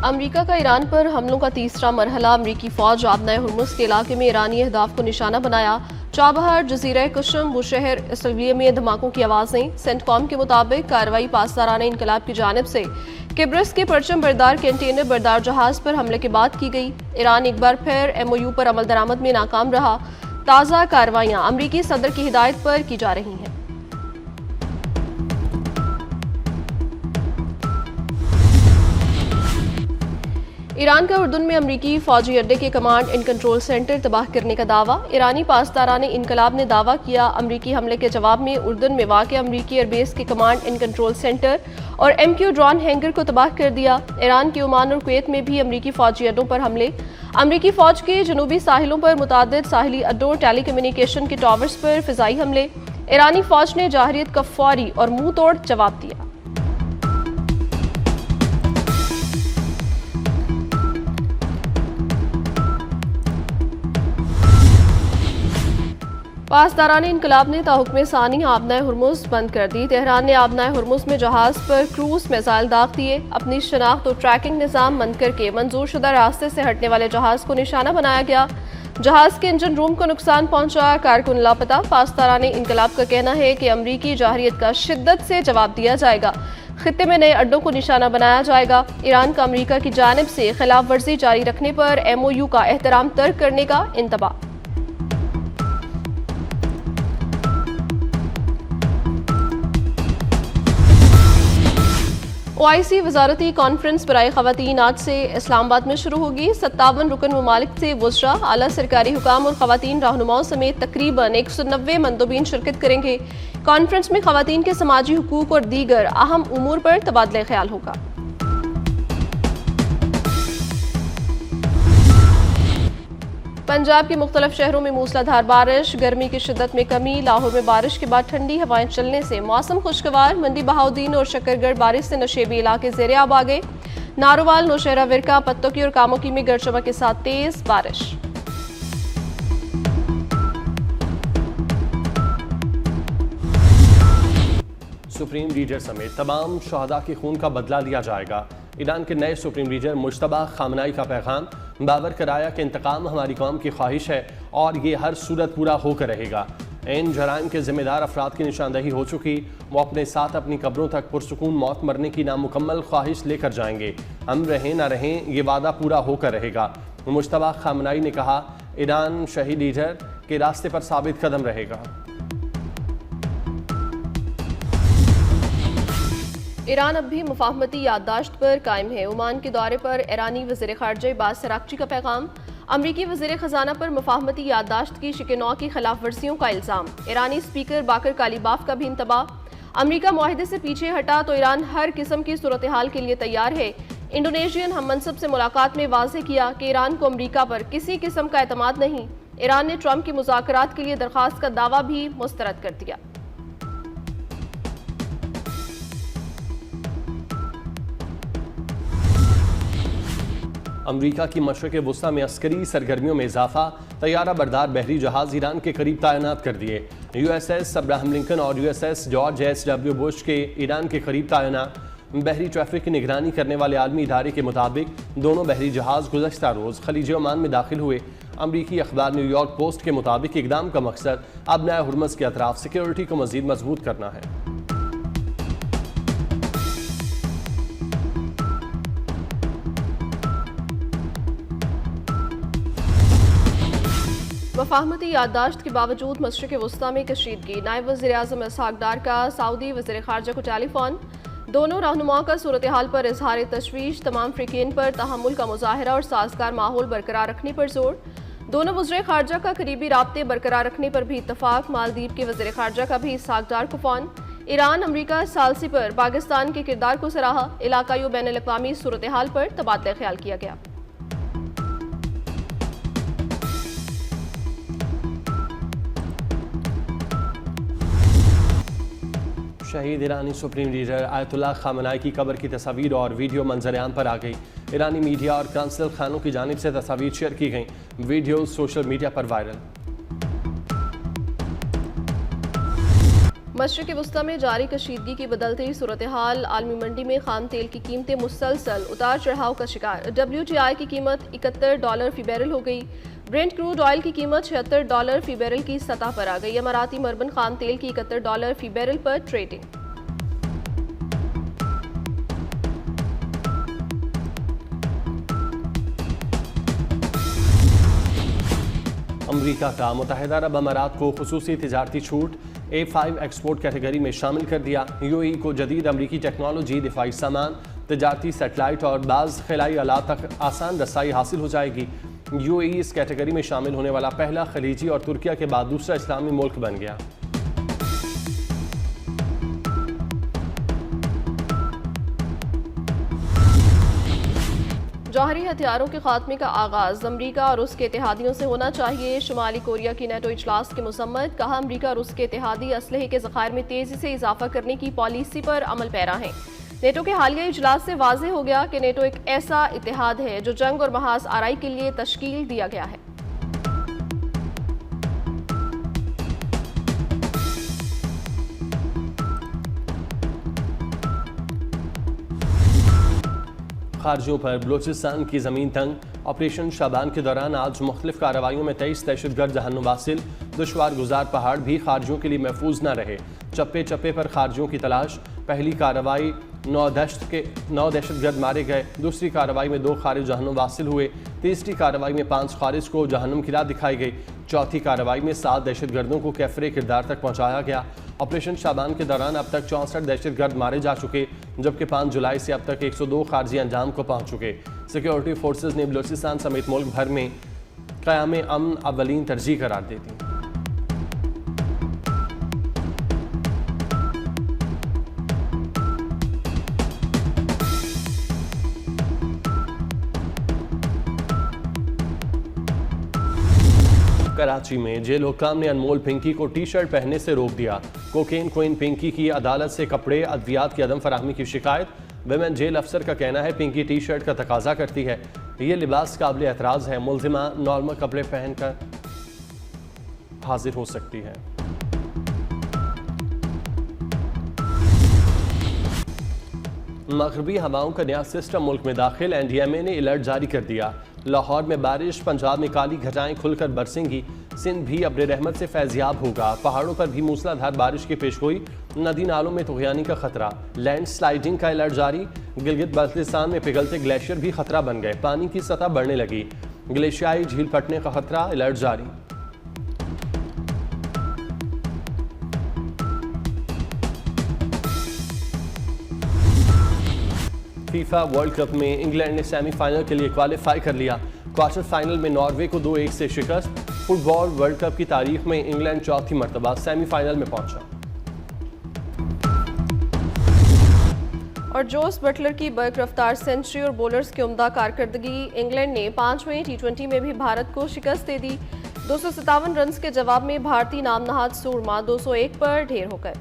अमरीका का ईरान पर हमलों का तीसरा मरहला। अमरीकी फौज आबनाए हुर्मुज़ के इलाके में ईरानी अहदाफ को निशाना बनाया। चाबहार, जजीरा कशम, बुशहर इसलिए में धमाकों की आवाज़ें। सेंटकॉम के मुताबिक कार्रवाई पासदाराना इनकलाब की जानिब से किब्रस के परचम बरदार कंटेनर बरदार जहाज पर हमले के बाद की गई। ईरान एक बार फिर MOU पर अमल दरामद में नाकाम रहा। ताज़ा कार्रवाइयाँ अमरीकी सदर की हिदायत पर की जा रही हैं। ईरान का उर्दुन में अमरीकी फौजी अड्डे के कमांड एंड कंट्रोल सेंटर तबाह करने का दावा। ईरानी पासदाराने इनकलाब ने दावा किया अमरीकी हमले के जवाब में उर्दुन में वाक़ अमरीकी एयरबेस के कमांड एंड कंट्रोल सेंटर और MQ ड्रोन हैंगर को तबाह कर दिया। ईरान के ओमान और कुवैत में भी अमरीकी फौजी अड्डों पर हमले। अमरीकी फौज के जनूबी साहिलों पर मुतादिद साहिली अड्डों, टेली कम्युनिकेशन के टावर्स पर फिजाई हमले। ईरानी फौज ने जाहिरियत का फौरी और मुंह तोड़ जवाब दिया। पासदाराने इनकलाब ने ताहुक्म सानी आबनाए हुर्मुज़ बंद कर दी। तेहरान ने आबनाए हुर्मुज़ में जहाज पर क्रूज मिसाइल दाग दिए। अपनी शनाख्त और ट्रैकिंग निज़ाम बंद करके मंजूर शुदा रास्ते से हटने वाले जहाज को निशाना बनाया गया। जहाज के इंजन रूम को नुकसान पहुंचा, कारकुन लापता। पासदाराने इनकलाब का कहना है कि अमरीकी जाहिरियत का शिद्दत से जवाब दिया जाएगा। खित्ते में नए अड्डों को निशाना बनाया जाएगा। ईरान का अमरीका की जानिब से खिलाफ वर्जी जारी रखने पर MOU का एहतराम तर्क करने का इंतबा। OIC वजारती कॉन्फ्रेंस बराए खवातीन आज से इस्लामाबाद में शुरू होगी। 57 रुकन ममालिक से वुज़रा, आला सरकारी हुकाम और खवातीन रहनुमाओं समेत तकरीबन 190 मंदोबीन शिरकत करेंगे। कॉन्फ्रेंस में खवातीन के समाजी हुकूक और दीगर अहम उमूर पर तबादला ख्याल होगा। पंजाब के मुख्तलिफ शहरों में मूसलाधार बारिश, गर्मी की शिद्दत में कमी। लाहौर में बारिश के बाद ठंडी हवाएं चलने से मौसम खुशगवार। मंडी बहाउद्दीन और शकरगढ़ बारिश से नशेबी इलाके ज़ेरे आब आ गए। नारोवाल, नौशहरा, विरका, पत्तोकी और कामोकी में गरजमा के साथ तेज बारिश। सुप्रीम लीडर समेत तमाम शहदा के खून का बदला लिया जाएगा। ईरान के नए सुप्रीम लीडर मुश्तबा खामनाई का पैगाम। बाबर कराया कि इंतकाम हमारी कौम की ख्वाहिश है और ये हर सूरत पूरा होकर रहेगा। इन जराइम के जिम्मेदार अफराद की निशानदही हो चुकी। वो अपने साथ अपनी कब्रों तक पुरसुकून मौत मरने की नामुकम्मल ख्वाहिश लेकर जाएंगे। हम रहें ना रहें, ये वादा पूरा होकर रहेगा। मुश्तबा खामनाई ने कहा ईरान शहीद लीडर के रास्ते पर साबित कदम रहेगा। ईरान अब भी मुफाहमती याददाश्त पर कायम है। ओमान के दौरे पर ईरानी वज़ीर ख़ारजा अब्बास सरागची का पैगाम। अमरीकी वज़ीर ख़जाना पर मुफाहमती याददाश्त की शिकनौ की खिलाफ वर्जियों का इल्ज़ाम। ईरानी स्पीकर बाकर कालीबाफ का भी इंतबाह। अमरीका मुआहिदे से पीछे हटा तो ईरान हर किस्म की सूरत हाल के लिए तैयार है। इंडोनेशियन हम मनसब से मुलाकात में वाज़ेह किया कि ईरान को अमरीका पर किसी किस्म का एतमाद नहीं। ईरान ने ट्रंप की मुज़ाकरात के लिए दरख्वास्त का दावा भी मुस्तरद कर दिया। अमरीका की मशरक़ वुस्ता में अस्करी सरगर्मियों में इजाफा। तैयारा बरदार बहरी जहाज ईरान के करीब तैनात कर दिए। USS अब्राहम लिंकन और USS जॉर्ज H.W. बुश के ईरान के करीब तैनात। बहरी ट्रैफिक की निगरानी करने वाले आलमी इदारे के मुताबिक दोनों बहरी जहाज गुज़श्ता रोज़ खलीज ओमान में दाखिल हुए। अमरीकी अखबार न्यूयॉर्क पोस्ट के मुताबिक इक़दाम का मकसद आबनाए हुर्मुज़ के अतराफ सिक्योरिटी को मज़ीद मजबूत करना है। मुफाहमती याददाश्त के बावजूद मशरिक़ वुस्ता में कशीदगी। नायब वज़ीर आज़म इसहाक़ डार का सऊदी वज़ीर ख़ारजा को टेलीफोन। दोनों रहनुमाओं का सूरत हाल पर इजहार तशवीश। तमाम फ़रीक़ैन पर तहम्मुल का मुज़ाहरा और साज़गार माहौल बरकरार रखने पर जोर। दोनों वज़ीर ख़ारजा का करीबी राब्ते बरकरार रखने पर भी इत्तफ़ाक़। मालदीव के वज़ीर ख़ारजा का भी इसहाक़ डार को फ़ोन। ईरान अमरीका सालसी पर पाकिस्तान के किरदार को सराहा। इलाक़ाई व बैनुल-अक़वामी सूरत हाल पर तबादला ख्याल किया गया। शहीद ईरानी सुप्रीम लीडर आयतुल्लाह खामनाई की कब्र की तस्वीर और वीडियो मंजर-ए-आम पर आ गई। ईरानी मीडिया और कांसल खानों की जानिब से तस्वीर शेयर की गई। वीडियो सोशल मीडिया पर वायरल। मशरिक़ वस्ता में जारी कशीदगी की बदलती सूरत हाल आलमी मंडी में खाम तेल की कीमतें मुसलसल उतार चढ़ाव का शिकार। WTI की कीमत $71 फी बैरल हो गई। ब्रेंट क्रूड ऑयल की कीमत $76 फी बैरल की सतह पर आ गई। अमाराती मरबन खाम तेल की $71 फी बैरल पर ट्रेडिंग। अमरीका का मुत्तहिदा अरब अमारात को खुसूसी तिजारती छूट A5 एक्सपोर्ट कैटेगरी में शामिल कर दिया। UAE को जदीद अमरीकी टेक्नोलॉजी, दिफाई सामान, तजारती सेटेलाइट और बाज़ खिलाई आलात तक आसान रसाई हासिल हो जाएगी। UAE इस कैटेगरी में शामिल होने वाला पहला खलीजी और तुर्किया के बाद दूसरा इस्लामी मुल्क बन गया। जौहरी हथियारों के खात्मे का आगाज अमरीका और उसके इत्तेहादियों से होना चाहिए। शुमाली कोरिया की नेटो इजलास की मुसम्मत। कहा, अमरीका और उसके इत्तेहादी असलहे के ज़खायर में तेजी से इजाफा करने की पॉलिसी पर अमल पैरा हैं। नेटो के हालिया इजलास से वाज़ेह हो गया कि नेटो एक ऐसा इत्तेहाद है जो जंग और महाज आराई के लिए तश्कील दिया गया है। खारजियों पर बलूचिस्तान की ज़मीन तंग। ऑपरेशन शाबान के दौरान आज मुख्तलिफ कार्रवाइयों में 23 दहशतगर्द जहन्नुम वासिल। दुश्वार गुजार पहाड़ भी खारजियों के लिए महफूज न रहे। चप्पे चप्पे पर खारजियों की तलाश। पहली कार्रवाई 9 दहशतगर्द मारे गए। दूसरी कार्रवाई में 2 खारिज जहन्नुम वासिल हुए। तीसरी कार्रवाई में 5 खारिज को जहन्नुम की राह दिखाई गई। चौथी कार्रवाई में 7 दहशतगर्दों को कैफरे किरदार तक पहुँचाया गया। ऑपरेशन शाबान के दौरान अब तक 64 दहशतगर्द मारे जा चुके, जबकि 5 जुलाई से अब तक 102 खारजी अंजाम को पहुँच चुके। सिक्योरिटी फोर्सेज ने बलूचिस्तान समेत मुल्क भर में क़याम अमन अव्वलीन तरजीह करार दे दी। कराची में जेल हुक्काम ने अनमोल पिंकी को टी-शर्ट पहनने से रोक दिया। कोकेन क्वीन पिंकी की अदालत से कपड़े, अद्वियात की अदम फराहमी की शिकायत। विमेन जेल अफसर का कहना है पिंकी टी-शर्ट का तकाजा करती है। ये लिबास काबिल एतराज़ है। मुल्जिमा नॉर्मल कपड़े पहनकर हाजिर हो सकती है। मगरबी हवाओं का नया सिस्टम मुल्क में दाखिल। NDMA ने अलर्ट जारी कर दिया। लाहौर में बारिश, पंजाब में काली घटाएं खुलकर बरसेंगी। सिंध भी अब्र रहमत से फैज़याब होगा। पहाड़ों पर भी मूसलाधार बारिश की पेशगोई। नदी नालों में तुग़यानी का खतरा। लैंड स्लाइडिंग का अलर्ट जारी। गिलगित बल्तिस्तान में पिघलते ग्लेशियर भी खतरा बन गए। पानी की सतह बढ़ने लगी। ग्लेशियाई झील फटने का खतरा, अलर्ट जारी। फीफा वर्ल्ड कप में इंग्लैंड ने सेमीफाइनल के लिए क्वालिफाई कर लिया। क्वार्टर फाइनल में नॉर्वे को 2-1 से शिकस्त। फुटबॉल वर्ल्ड कप की तारीख में इंग्लैंड चौथी मरतबा सेमीफाइनल में पहुंचा। और जोस बटलर की बर्क रफ्तार सेंचुरी और बॉलर्स की उम्दा कारकर्दगी। इंग्लैंड ने 5वें T20 में भी भारत को शिकस्त दे दी। 257 रन के जवाब में भारतीय नाम नहाद सूरमा 201 पर ढेर हो गए।